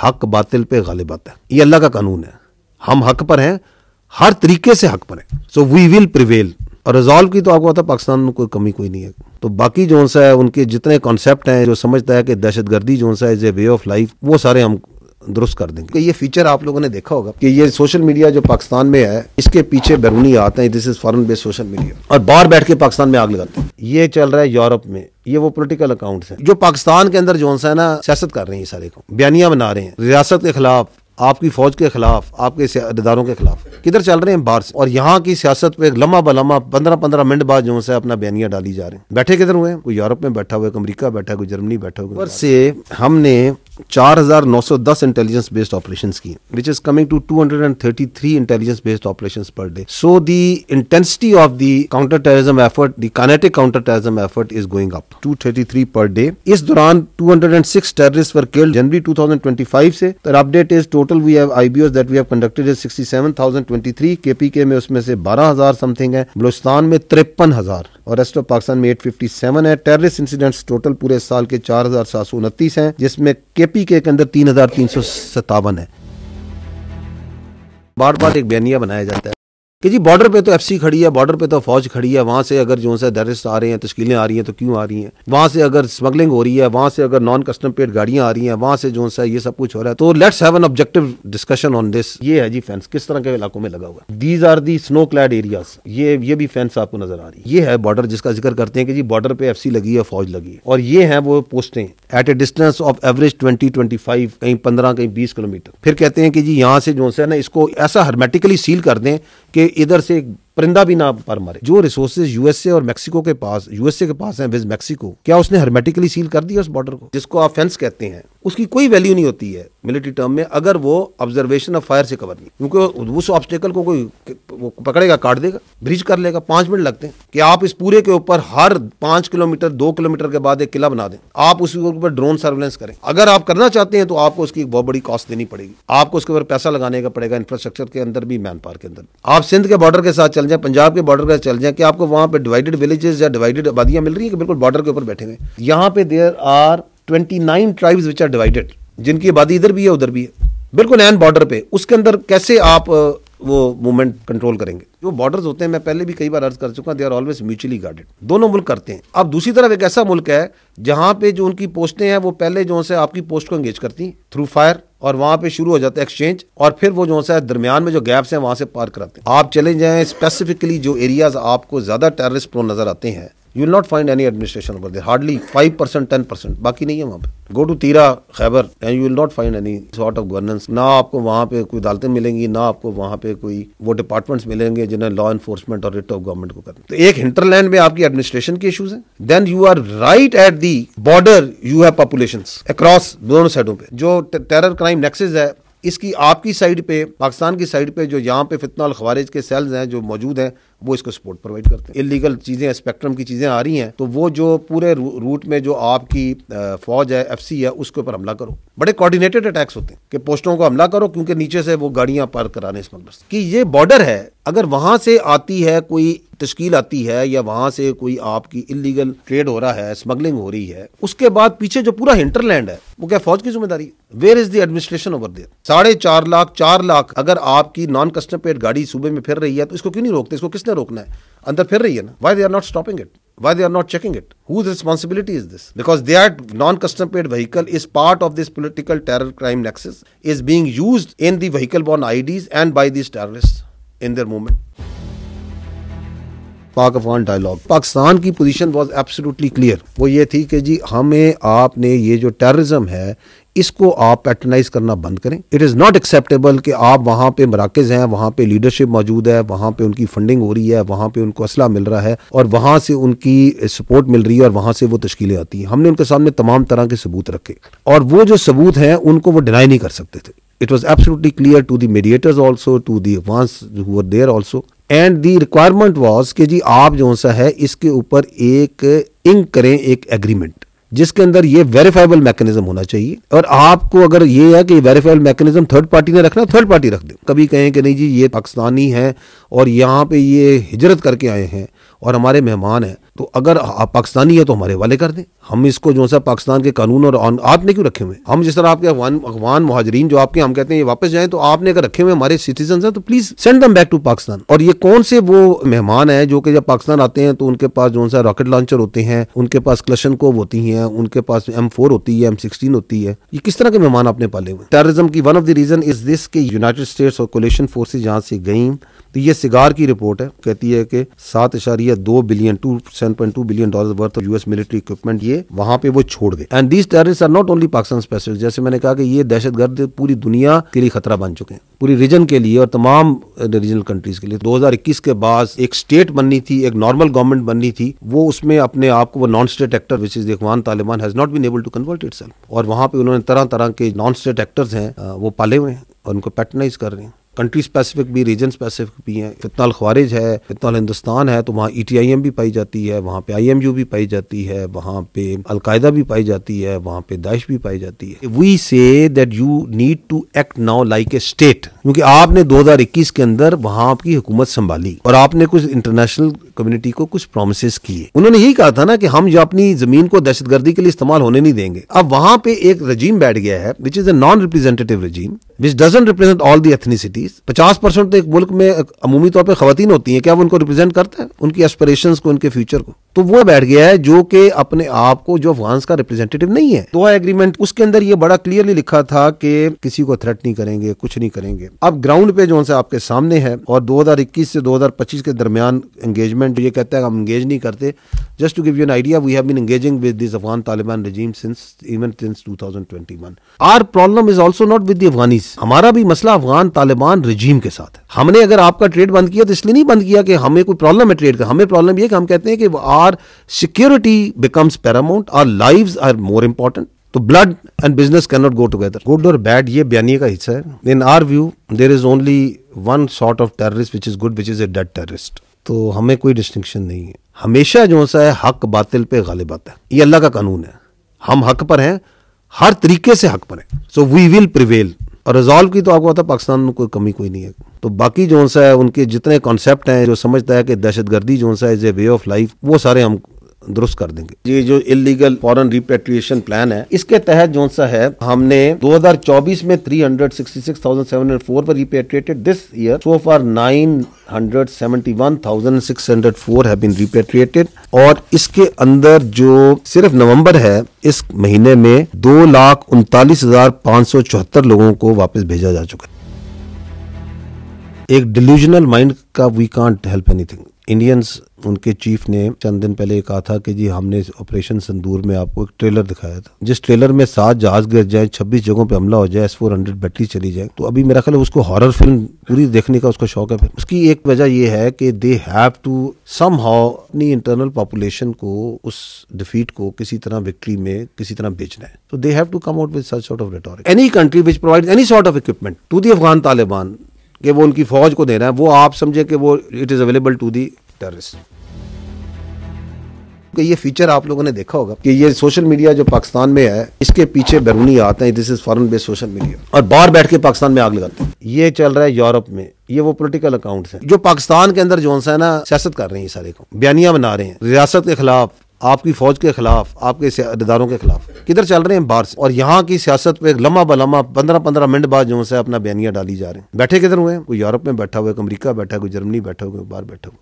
हक बातिल पे गालिब आता है, ये अल्लाह का कानून है। हम हक पर हैं, हर तरीके से हक पर हैं। So we will prevail. और रिजॉल्व की तो आपको पता है पाकिस्तान में कोई कमी कोई नहीं है। तो बाकी जो सा है उनके जितने कॉन्सेप्ट हैं, जो समझता है कि दहशतगर्दी जो सा is a way of life, वो सारे हम दुरुस्त कर देंगे। ये फीचर आप लोगों ने देखा होगा कि ये सोशल मीडिया जो पाकिस्तान में है, इसके पीछे बैरूनी आते हैं, this is foreign based social media, और बाहर बैठ के पाकिस्तान में आग लगाते हैं। ये चल रहा है यूरोप में, ये वो पॉलिटिकल अकाउंट्स हैं जो पाकिस्तान के अंदर जो है ना सियासत कर रहे हैं, सारे को बयानियां बना रहे हैं रियासत के खिलाफ, आपकी फौज के खिलाफ, आपके इदारों के खिलाफ। किधर चल रहे हैं? बाहर से। और यहाँ की सियासत पे लम्हा बलम्हा 15-15 मिनट बाद जो है अपना बयानियां डाली जा रहे हैं। बैठे किधर हुए हैं? कोई यूरोप में बैठा हुआ है, कोई अमेरिका बैठा है, कोई जर्मनी बैठा हुआ है। से हमने 4910 इंटेलिजेंस बेस्ड ऑपरेशंस की, which is coming to 233 intelligence based operations per day. So the intensity of the counter terrorism effort, the kinetic counter terrorism effort is going up, 233 per day. इस दौरान 206 terrorist were killed जनवरी 2025 से। तो update is total we have IBOs that we have conducted is 67,023, KPK में उसमें से 12,000 something है, बलूचिस्तान में 53,000 और रेस्ट ऑफ पाकिस्तान में 857 है। टेररिस्ट इंसिडेंट्स टोटल पूरे साल के 4,729 हैं, जिसमें केपीके के अंदर 3,357 है। बार बार एक बयानिया बनाया जाता है कि जी बॉर्डर पे तो एफसी खड़ी है, बॉर्डर पे तो फौज खड़ी है, वहां से अगर जो है टेररिस्ट आ रहे हैं, तश्कीलें आ रही हैं तो क्यों आ रही हैं, वहां से अगर स्मगलिंग हो रही है, वहां से अगर नॉन कस्टम पेड गाड़ियां आ रही हैं, वहां से जो है ये सब कुछ हो रहा है। तो let's have an objective discussion on this. ये है जी फेंस, किस तरह के इलाकों में लगा हुआ है। These are the snow clad areas. ये भी फेंस आपको नजर आ रही है। ये है बॉर्डर जिसका जिक्र करते हैं कि जी बॉर्डर पे एफसी लगी है, फौज लगी है, और ये है वो पोस्टें at a distance of average 20-25, कहीं 15, कहीं 20 किलोमीटर। फिर कहते हैं कि जी यहाँ से जो है ना इसको ऐसा हर्मेटिकली सील कर दें कि इधर से परिंदा भी ना पर मारे। जो रिसोर्सेज यूएसए और मेक्सिको के पास, यूएसए के पास हैं विद मेक्सिको, क्या उसने हर्मेटिकली सील कर दिया उस बॉर्डर को? जिसको आप फेंस कहते हैं, उसकी कोई वैल्यू नहीं होती है मिलिट्री टर्म में अगर वो ऑब्जर्वेशन ऑफ फायर से कवर नहीं, क्योंकि उस ऑब्स्टेकल को कोई वो पकड़ेगा, काट देगा, ब्रीच कर लेगा। 5 मिनट लगते हैं कि आप इस पूरे के ऊपर हर 5 किलोमीटर 2 किलोमीटर के बाद एक किला बना दें, आप उसके ऊपर ड्रोन सर्वेलेंस करें। अगर आप करना चाहते हैं तो आपको उसकी बहुत बड़ी कॉस्ट देनी पड़ेगी, आपको उसके ऊपर पैसा लगाने का पड़ेगा, इंफ्रास्ट्रक्चर के अंदर भी, मैन पावर के अंदर। आप सिंध के बॉर्डर के साथ चल जाए, पंजाब के बॉर्डर के चल जाए, कि आपको वहां पे डिवाइडेड विलेजेस या डिवाइडेड आबादियां मिल रही है कि बिल्कुल बॉर्डर के ऊपर बैठे हुए। यहाँ पे there are 29 tribes which are divided, जिनकी आबादी इधर भी है उधर भी है, बिल्कुल एन बॉर्डर पे। उसके अंदर कैसे आप वो मूवमेंट कंट्रोल करेंगे? जो बॉर्डर्स होते हैं, मैं पहले भी कई बार अर्ज कर चुका, they are always mutually guarded. दोनों मुल्क करते हैं। अब दूसरी तरफ एक ऐसा मुल्क है जहां पे जो उनकी पोस्टें हैं वो पहले जो है आपकी पोस्ट को एंगेज करती हैं थ्रू फायर, और वहां पे शुरू हो जाता है एक्सचेंज, और फिर वो जो है दरमियान में जो गैप्स हैं वहां से पार कराते हैं। आप चले जाएं स्पेसिफिकली जो एरियाज आपको ज्यादा टेररिस्ट प्रोन नजर आते हैं, you will not find any administration over there, hardly 5%, 10%, बाकी नहीं है वहां पे। गो टू तीरा, Khyber, and you will not find any sort of governance. ना आपको वहां पे कोई अदालतें मिलेंगी, ना आपको वहां पे कोई वो डिपार्टमेंट्स मिलेंगे जिन्हें लॉ एनफोर्समेंट और रिट ऑफ गवर्नमेंट को करना। तो एक हिंटरलैंड में आपकी एडमिनिस्ट्रेशन के इश्यूज हैं, then you are right at the border, you have populations across दोनों साइडों पे। जो टेरर क्राइम नेक्सस है, इसकी आपकी साइड पे, पाकिस्तान की साइड पे जो यहाँ पे फितना और खवारिज के सेल्स हैं जो मौजूद हैं, वो इसको सपोर्ट प्रोवाइड करते हैं। इलीगल चीजें, स्पेक्ट्रम की चीजें आ रही हैं, तो वो जो पूरे रूट में जो आपकी फौज है, एफसी है, उसके ऊपर हमला करो। बड़े कोऑर्डिनेटेड अटैक्स होते हैं कि पोस्टों को हमला करो, क्योंकि नीचे से वो गाड़ियां पार कराने स्मगलर्स की। ये बॉर्डर है, अगर वहां से आती है कोई तश्कील आती है, या वहां से कोई आपकी इलीगल ट्रेड हो रहा है, स्मगलिंग हो रही है, उसके बाद पीछे जो पूरा हिंटरलैंड है वो क्या फौज की जिम्मेदारी है? Where is the administration over there? 4.5 lakh 4 lakh अगर आपकी नॉन कस्टम पेड गाड़ी सूबे में फिर रही है, तो इसको क्यों नहीं रोकते? इसको किसने रोकना है? अंदर फिर रही है ना। Why they are not stopping it? Why they are not checking it? Whose responsibility is this? Because that non-custom paid vehicle is part of this political terror crime nexus, is being used in the vehicle-borne IDs and by these terrorists in their movement. पाक Afghan dialogue, Pakistan की position was absolutely clear. वो ये थी कि जी हमें, आपने ये जो टेररिज्म है इसको आप पैटर्नाइज करना बंद करें। इट इज़ नॉट एक्सेप्टेबल कि आप वहाँ पे मराकज़ हैं, वहाँ पे लीडरशिप मौजूद है, वहाँ पे उनकी फंडिंग हो रही है, वहाँ पे उनको असला मिल रहा है, और वहाँ से उनकी सपोर्ट मिल रही है, और वहाँ से वो तश्कीलें आती हैं। हमने उनके सामने तमाम तरह के सबूत रखे, और वो जो सबूत हैं उनको वो डिनाई नहीं कर सकते थे। It was absolutely clear to the mediators also, to the ones who were there also, and the requirement was कि जी आप जो सा है इसके ऊपर एक इंक करें, एक एग्रीमेंट जिसके अंदर ये वेरीफाइबल मैकेनिज्म होना चाहिए। और आपको अगर ये है कि वेरीफाइबल मैकेनिज्म थर्ड पार्टी ने रखना, थर्ड पार्टी रख दे। कभी कहें कि नहीं जी ये पाकिस्तानी है और यहाँ पे ये हिजरत करके आए हैं और हमारे मेहमान हैं, तो अगर आप पाकिस्तानी है तो हमारे हवाले कर दें, हम इसको जो सा पाकिस्तान के कानून और आपने क्यों रखे हुए, हम जिस तरह आपके अफगान मुहाजिरीन जो आपके हम कहते हैं ये वापस जाएं, तो आपने अगर रखे हुए हमारे सिटीजन हैं तो please send them back to Pakistan. और ये कौन से वो मेहमान है जो कि जब पाकिस्तान आते हैं तो उनके पास जो सा रॉकेट लॉन्चर होते हैं, उनके पास क्लशनकोव होती हैं, उनके पास M4 होती है, M16 होती है, ये किस तरह के मेहमान आपने पाले हुए। टेररिज्म की one of the reason is this के यूनाइटेड स्टेट्स और कोलिशन फोर्सेज जहां से गई, तो ये सिगार की रिपोर्ट है, कहती है कि 7.2 billion $7.2 billion worth of US military equipment ये वहां पे वो छोड़ गए। And these terrorist are not only Pakistan specific, जैसे मैंने कहा कि ये दहशतगर्द पूरी दुनिया के लिए खतरा बन चुके हैं, पूरी रीजन के लिए और तमाम रीजनल कंट्रीज के लिए। 2021 के बाद एक स्टेट बननी थी, एक नॉर्मल गवर्नमेंट बननी थी, वो उसमें अपने आप को वो non state actor which is Afghan Taliban has not been able to convert itself, और वहां पे उन्होंने तरह तरह के नॉन स्टेट एक्टर्स हैं वो पाले हुए हैं और उनको पैटर्नाइज कर रहे हैं। कंट्री स्पेसिफिक भी, रीजन स्पेसिफिक भी हैं। फितना अल ख्वारिज है, फितना अल हिंदुस्तान है, तो वहाँ ETIM भी पाई जाती है, वहाँ पे IMU भी पाई जाती है, वहाँ पे अलकायदा भी पाई जाती है, वहाँ पे दाइश भी पाई जाती है। We say that you need to act now like a state, क्योंकि आपने 2021 के अंदर वहाँ आपकी हुकूमत संभाली और आपने कुछ इंटरनेशनल कम्युनिटी को कुछ प्रोमिसेस किए। उन्होंने यही कहा था ना कि हम जो अपनी जमीन को दहशतगर्दी के लिए इस्तेमाल होने नहीं देंगे। अब वहाँ पे एक रजीम बैठ गया है which is a non representative regime which doesn't represent all the ethnicities. 50% तो एक मुल्क में अमूमी तौर पे खवातीन होती हैं, क्या वो उनको रिप्रेजेंट करता है, उनकी एस्पिरेशंस को, उनके फ्यूचर को? तो वो बैठ गया है जो कि अपने आप को जो अफगान का रिप्रेजेंटेटिव नहीं है। दोहा एग्रीमेंट, उसके अंदर ये बड़ा क्लियरली लिखा था कि किसी को थ्रेट नहीं करेंगे, कुछ नहीं करेंगे। अब ग्राउंड पे जो है आपके सामने है, और 2021 से 2025 के दरमियान एंगेजमेंट ये कहता है हम एंगेज नहीं करते। Just to give you an idea, we have been engaging with this Afghan Taliban regime since 2021। Our problem is also not with the Afghanis, हमारा भी मसला अफगान तालिबान रेजिम के साथ है। हमने अगर आपका ट्रेड बंद किया तो इसलिए नहीं बंद किया कि हमें कोई प्रॉब्लम है ट्रेड का, हमें प्रॉब्लम ये कि हम कहते हैं कि our security becomes paramount, our lives are more important. तो blood and business can not go together. Good और बैड ये बयानिए का हिस्सा है। In our view there is only one sort of terrorist which is good, which is a dead terrorist. तो हमें कोई डिस्टिंक्शन नहीं है। हमेशा जो सा है हक बातिल पे गालिब आता है, ये अल्लाह का कानून है। हम हक पर हैं, हर तरीके से हक पर हैं। So we will prevail. और रिजॉल्व की तो आपको पता है पाकिस्तान में कोई कमी कोई नहीं है। तो बाकी जो सा है उनके जितने कॉन्सेप्ट हैं, जो समझता है कि दहशतगर्दी जो सा is a way of life, वो सारे हम दुरुस्त कर देंगे। ये जो इलीगल फॉरेन रिपेट्रिएशन प्लान है, इसके तहत जो सा है हमने 2024 में 366,704 पर repatriated. This year so far 971,604 have been repatriated. और इसके अंदर जो सिर्फ नवंबर है, इस महीने में 2,39,574 लोगों को वापस भेजा जा चुका है। एक डिल्यूजनल माइंड का we can't help anything. Indians, उनके चीफ ने चंद दिन पहले कहा था कि जी हमने ऑपरेशन संदूर में आपको एक ट्रेलर दिखाया था, जिस ट्रेलर में 7 जहाज गिर जाए, 26 जगहों पे हमला हो जाए, S-400 बैटरी चली जाए। तो अभी मेरा ख्याल है उसको हॉरर फिल्म पूरी देखने का उसका शौक है। फिर उसकी एक वजह ये है कि दे हैव टू समहाउ अपनी इंटरनल पॉपुलेशन को, उस डिफीट को किसी तरह विक्ट्री में किसी तरह बेचना है। तो they have to come out with such sort of rhetoric. Any country which provides any sort of equipment to the Afghan Taliban, कि वो उनकी फौज को दे रहा है, वो आप समझे कि वो it is available to the terrorist. ये फीचर आप लोगों ने देखा होगा कि ये सोशल मीडिया जो पाकिस्तान में है, इसके पीछे बैरूनी आते हैं, this is foreign based social media, और बाहर बैठ के पाकिस्तान में आग लगाते हैं। ये चल रहा है यूरोप में, ये वो पॉलिटिकल अकाउंट्स हैं जो पाकिस्तान के अंदर जो है ना सियासत कर रहे हैं, सारे को बयानियां बना रहे हैं रियासत के खिलाफ, आपकी फौज के खिलाफ, आपके इदारों के खिलाफ। किधर चल रहे हैं? बाहर से। और यहाँ की सियासत पे लम्हा बलम्हा 15-15 मिनट बाद जो है अपना बयानिया डाली जा रहे हैं। बैठे किधर हुए हैं? कोई यूरोप में बैठा हुआ है, कोई अमेरिका बैठा है, कोई जर्मनी बैठा हुआ है, कोई बाहर बैठा हुआ है।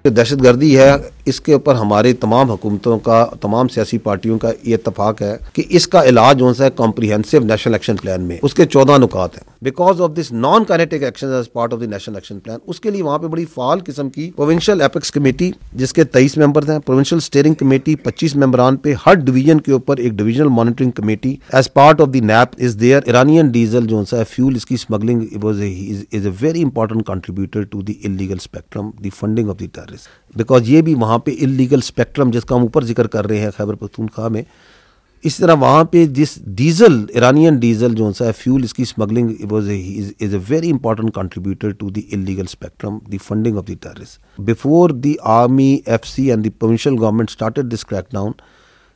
दहशतगर्दी है, इसके ऊपर हमारे तमाम हुकूमतों का, तमाम सियासी पार्टियों का ये इत्तफाक है कि इसका इलाज जो है कॉम्प्रिहेंसिव नेशनल एक्शन प्लान में, उसके 14 नुकात हैं। Because of this non kinetic action as part of the national action plan, उसके लिए वहां पे बड़ी फाल किस्म की प्रोविंशियल एपेक्स कमेटी, जिसके 23 मेंबर हैं, प्रोविंशियल स्टीयरिंग कमेटी 25 मेंबरान पे, हर डिवीजन के ऊपर एक divisional monitoring committee as part of the NAP is there. Iranian diesel जो है फ्यूल, इसकी smuggling is a very important contributor to the illegal spectrum, the funding of the terrorist. Because ये भी वहाँ पे इलीगल स्पेक्ट्रम जिसका हम ऊपर जिक्र कर रहे हैं खैबर पख्तूनख्वा में, इस तरह वहाँ पे जिस डीजल, ईरानियन डीजल जो है फ्यूल, इसकी smuggling is a very important contributor to the illegal spectrum, the funding of the terrorist. Before the army, FC and the provincial government started this crackdown,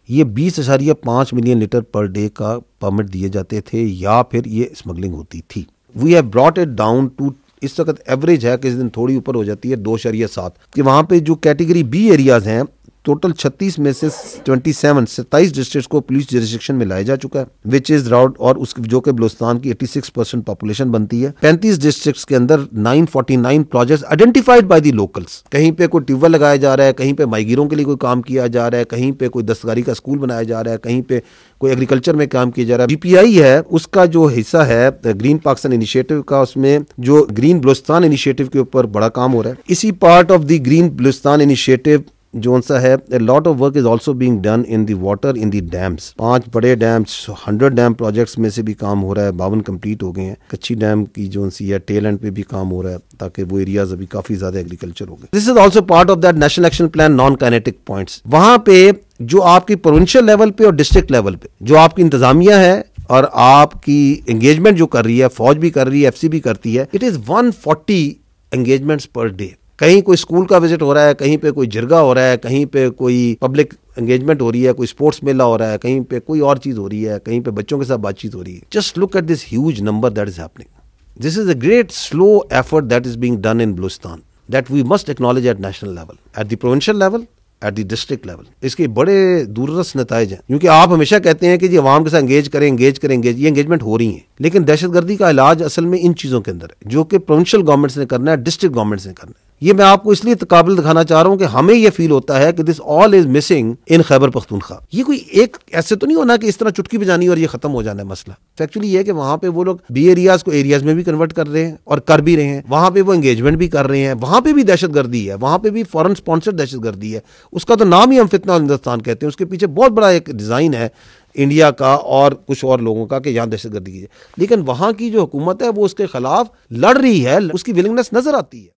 ये 20.5 मिलियन लीटर पर डे का permit दिए जाते थे या फिर ये smuggling होती थी। We have brought it down to इस वक्त एवरेज है, किस दिन थोड़ी ऊपर हो जाती है 2.7 कि वहाँ पे जो कैटेगरी बी एरियाज हैं टोटल 36 में से 27 डिस्ट्रिक्ट को पुलिस जुरिस्डिक्शन में लाया जा चुका है, विच इज राउंड, और उस जो कि बलूचिस्तान की 86% पॉपुलेशन बनती है। 35 डिस्ट्रिक्ट्स के अंदर 949 projects identified by the locals. कहीं पे कोई ट्यूबवेल लगाया जा रहा है, कहीं पे माहीगीरों के लिए कोई काम किया जा रहा है, कहीं पे कोई दस्तकारी का स्कूल बनाया जा रहा है, कहीं पे कोई एग्रीकल्चर में काम किया जा रहा है। बीपीआई है उसका जो हिस्सा है ग्रीन पाकिस्तान इनिशिएटिव का, उसमें जो ग्रीन बलूचिस्तान इनिशिएटिव के ऊपर बड़ा काम हो रहा है। इसी part of the green Balochistan initiative जो सा है, a lot of work is also being done in the water in the dams। 5 बड़े डैम्स, 100 डैम प्रोजेक्ट्स में से भी काम हो रहा है, 52 कंप्लीट हो गए हैं। कच्ची डैम की जो सी है टेल एंड पे भी काम हो रहा है ताकि वो एरियाज अभी काफी ज्यादा एग्रीकल्चर हो गए। This is also part of that national action plan non kinetic points. वहां पे जो आपकी प्रोविंशियल लेवल पे और डिस्ट्रिक्ट लेवल पे जो आपकी इंतजामिया है और आपकी एंगेजमेंट जो कर रही है, फौज भी कर रही है, एफसी भी करती है, it is 140 engagements per day. कहीं कोई स्कूल का विजिट हो रहा है, कहीं पे कोई जिरगा हो रहा है, कहीं पे कोई पब्लिक एंगेजमेंट हो रही है, कोई स्पोर्ट्स मेला हो रहा है, कहीं पे कोई और चीज हो रही है, कहीं पे बच्चों के साथ बातचीत हो रही है। Just look at this huge number that is happening. This is a great slow effort that is being done in Balochistan that we must acknowledge at national level, at the provincial level, at the district level. इसके बड़े दूरदर्श नताइज हैं, क्योंकि आप हमेशा कहते हैं कि जी अवाम के साथ एंगेज करें, ये एंगेजमेंट हो रही है, लेकिन दहशतगर्दी का इलाज असल में इन चीजों के अंदर है, जो कि प्रोविंशियल गवर्नमेंट्स ने करना है, डिस्ट्रिक्ट गवर्नमेंट्स ने करना है। ये मैं आपको इसलिए काबिल दिखाना चाह रहा हूं कि हमें यह फील होता है कि this all is missing in Khyber Pakhtunkhwa. ये कोई एक ऐसे तो नहीं होना कि इस तरह चुटकी बजानी और ये खत्म हो जाना है मसला। एक्चुअली ये है कि वहां पे वो लोग बी एरियाज को एरियाज में भी कन्वर्ट कर रहे हैं और कर भी रहे हैं, वहां पे वो एंगेजमेंट भी कर रहे हैं, वहां पे भी दहशतगर्दी है, वहां पे भी फॉरेन स्पॉन्सर्ड दहशतगर्दी है। उसका तो नाम ही हम फितना हिंदुस्तान कहते हैं, उसके पीछे बहुत बड़ा एक डिजाइन है इंडिया का और कुछ और लोगों का कि यहाँ दहशतगर्दी की है। लेकिन वहां की जो हुकूमत है वो उसके खिलाफ लड़ रही है, उसकी विलिंगनेस नजर आती है।